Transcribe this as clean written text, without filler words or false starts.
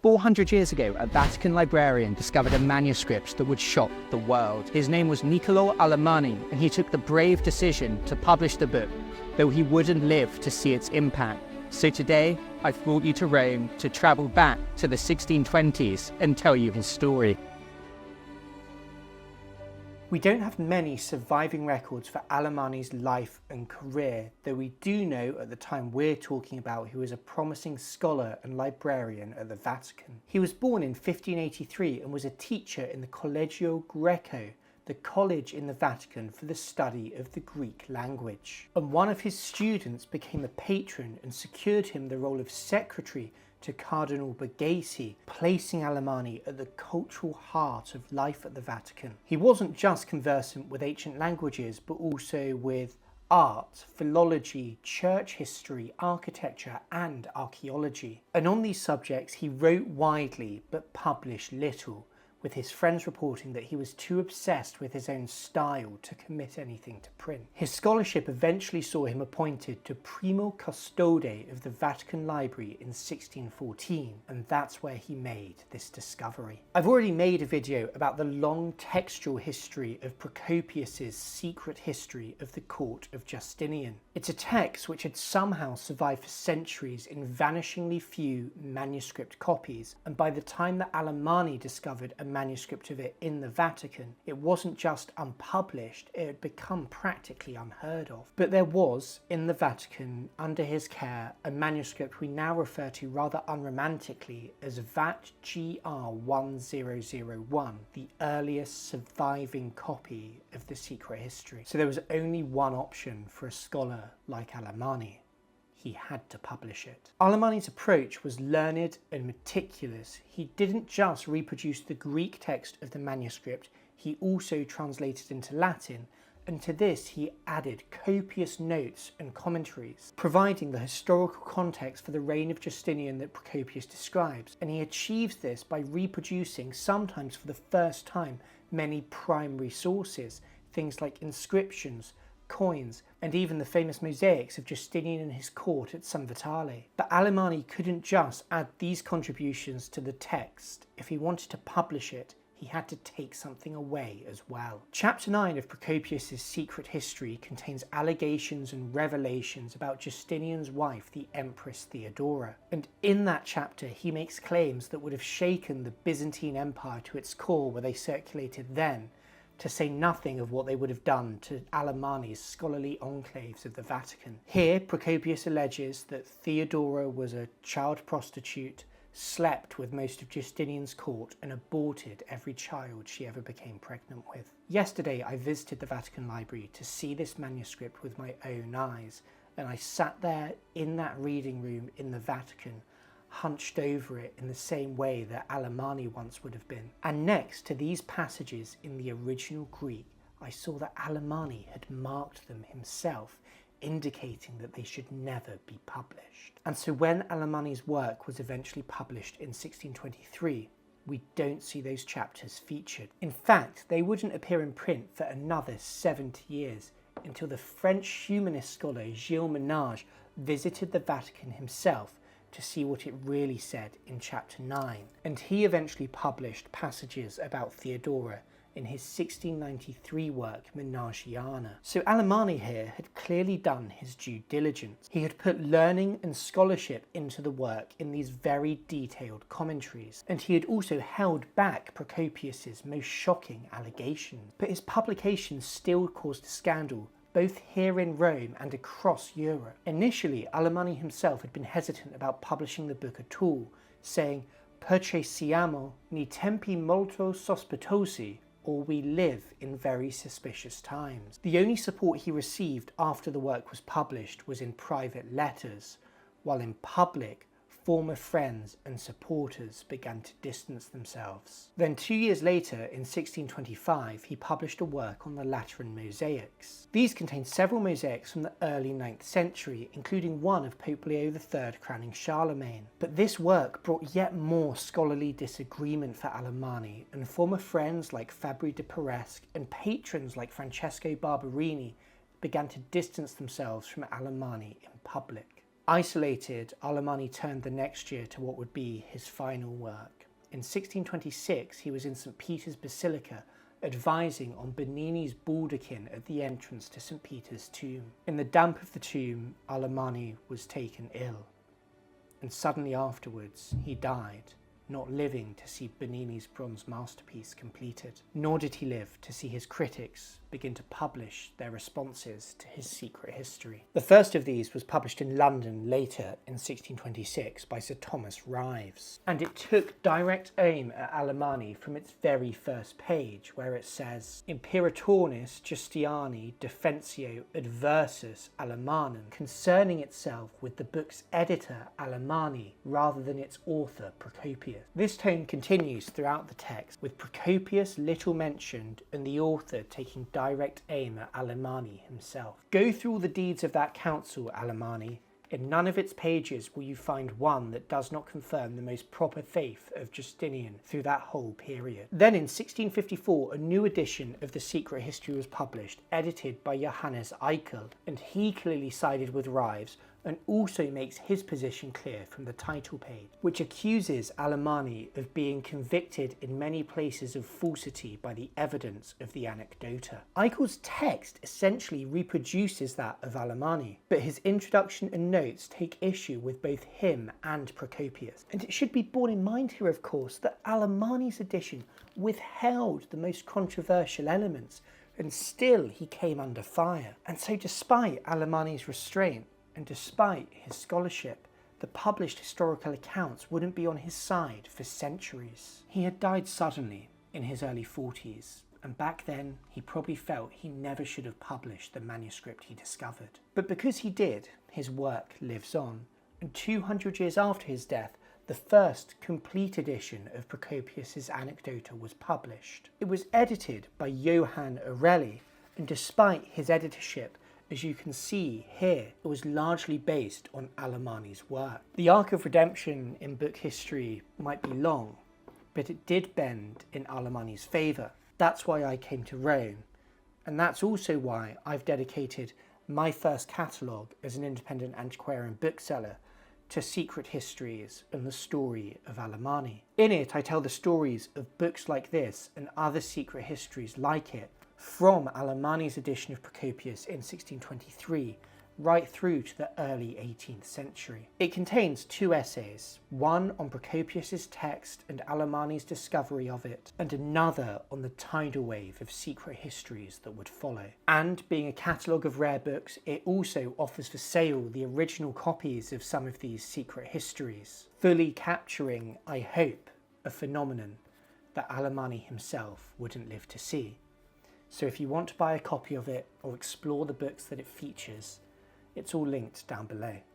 400 years ago, a Vatican librarian discovered a manuscript that would shock the world. His name was Niccolo Alemanni, and he took the brave decision to publish the book, though he wouldn't live to see its impact. So today, I've brought you to Rome to travel back to the 1620s and tell you his story. We don't have many surviving records for Alamani's life and career, though we do know at the time we're talking about he was a promising scholar and librarian at the Vatican. He was born in 1583 and was a teacher in the Collegio Greco, the college in the Vatican for the study of the Greek language. And one of his students became a patron and secured him the role of secretary to Cardinal Borghese, placing Alamani at the cultural heart of life at the Vatican. He wasn't just conversant with ancient languages, but also with art, philology, church history, architecture, and archaeology. And on these subjects, he wrote widely, but published little, with his friends reporting that he was too obsessed with his own style to commit anything to print. His scholarship eventually saw him appointed to Primo Custode of the Vatican Library in 1614, and that's where he made this discovery. I've already made a video about the long textual history of Procopius's secret history of the court of Justinian. It's a text which had somehow survived for centuries in vanishingly few manuscript copies, and by the time that Alamani discovered a manuscript of it in the Vatican, it wasn't just unpublished, it had become practically unheard of. But there was, in the Vatican, under his care, a manuscript we now refer to rather unromantically as VAT GR 1001, the earliest surviving copy of the secret history. So there was only one option for a scholar like Alamani. He had to publish it. Alamani's approach was learned and meticulous. He didn't just reproduce the Greek text of the manuscript, he also translated into Latin, and to this he added copious notes and commentaries, providing the historical context for the reign of Justinian that Procopius describes. And he achieves this by reproducing, sometimes for the first time, many primary sources, things like inscriptions, coins, and even the famous mosaics of Justinian and his court at San Vitale. But Alamani couldn't just add these contributions to the text. If he wanted to publish it, he had to take something away as well. Chapter 9 of Procopius's secret history contains allegations and revelations about Justinian's wife, the Empress Theodora. And in that chapter, he makes claims that would have shaken the Byzantine Empire to its core where they circulated then, to say nothing of what they would have done to Alamani's scholarly enclaves of the Vatican. Here, Procopius alleges that Theodora was a child prostitute, slept with most of Justinian's court, and aborted every child she ever became pregnant with. Yesterday, I visited the Vatican Library to see this manuscript with my own eyes, and I sat there in that reading room in the Vatican, hunched over it in the same way that Alamani once would have been. And next to these passages in the original Greek, I saw that Alamani had marked them himself, indicating that they should never be published. And so when Alamani's work was eventually published in 1623, we don't see those chapters featured. In fact, they wouldn't appear in print for another 70 years, until the French humanist scholar Gilles Menage visited the Vatican himself to see what it really said in chapter 9. And he eventually published passages about Theodora in his 1693 work Menagiana. So Alamani here had clearly done his due diligence. He had put learning and scholarship into the work in these very detailed commentaries, and he had also held back Procopius's most shocking allegations. But his publications still caused a scandal, both here in Rome and across Europe. Initially, Alamani himself had been hesitant about publishing the book at all, saying, "Perché siamo nei tempi molto sospettosi," or "we live in very suspicious times." The only support he received after the work was published was in private letters, while in public, former friends and supporters began to distance themselves. Then 2 years later, in 1625, he published a work on the Lateran mosaics. These contain several mosaics from the early 9th century, including one of Pope Leo III crowning Charlemagne. But this work brought yet more scholarly disagreement for Alamani, and former friends like Fabri de Peresque and patrons like Francesco Barberini began to distance themselves from Alamani in public. Isolated, Alamani turned the next year to what would be his final work. In 1626, he was in St. Peter's Basilica, advising on Bernini's baldachin at the entrance to St. Peter's tomb. In the damp of the tomb, Alamani was taken ill, and suddenly afterwards he died, not living to see Bernini's bronze masterpiece completed. Nor did he live to see his critics begin to publish their responses to his secret history. The first of these was published in London later in 1626 by Sir Thomas Ryves, and it took direct aim at Alamani from its very first page, where it says, Imperatornis Justiani Defensio Adversus Alamanum, concerning itself with the book's editor Alamani rather than its author Procopius. This tone continues throughout the text, with Procopius little mentioned and the author taking direct aim at Alamani himself. Go through all the deeds of that council, Alamani. In none of its pages will you find one that does not confirm the most proper faith of Justinian through that whole period. Then in 1654, a new edition of the Secret History was published, edited by Johannes Eichel, and he clearly sided with Ryves and also makes his position clear from the title page, which accuses Alamani of being convicted in many places of falsity by the evidence of the Anecdota. Eichel's text essentially reproduces that of Alamani, but his introduction and notes take issue with both him and Procopius. And it should be borne in mind here, of course, that Alamani's edition withheld the most controversial elements, and still he came under fire. And so despite Alamani's restraint, and despite his scholarship, the published historical accounts wouldn't be on his side for centuries. He had died suddenly in his early 40s, and back then he probably felt he never should have published the manuscript he discovered. But because he did, his work lives on, and 200 years after his death, the first complete edition of Procopius's Anecdota was published. It was edited by Johann Areli, and despite his editorship, as you can see here, it was largely based on Alamani's work. The arc of redemption in book history might be long, but it did bend in Alamani's favour. That's why I came to Rome, and that's also why I've dedicated my first catalogue as an independent antiquarian bookseller to secret histories and the story of Alamani. In it, I tell the stories of books like this and other secret histories like it, from Alamani's edition of Procopius in 1623 right through to the early 18th century. It contains two essays, one on Procopius's text and Alamani's discovery of it, and another on the tidal wave of secret histories that would follow. And being a catalogue of rare books, it also offers for sale the original copies of some of these secret histories, fully capturing, I hope, a phenomenon that Alamani himself wouldn't live to see. So if you want to buy a copy of it or explore the books that it features, it's all linked down below.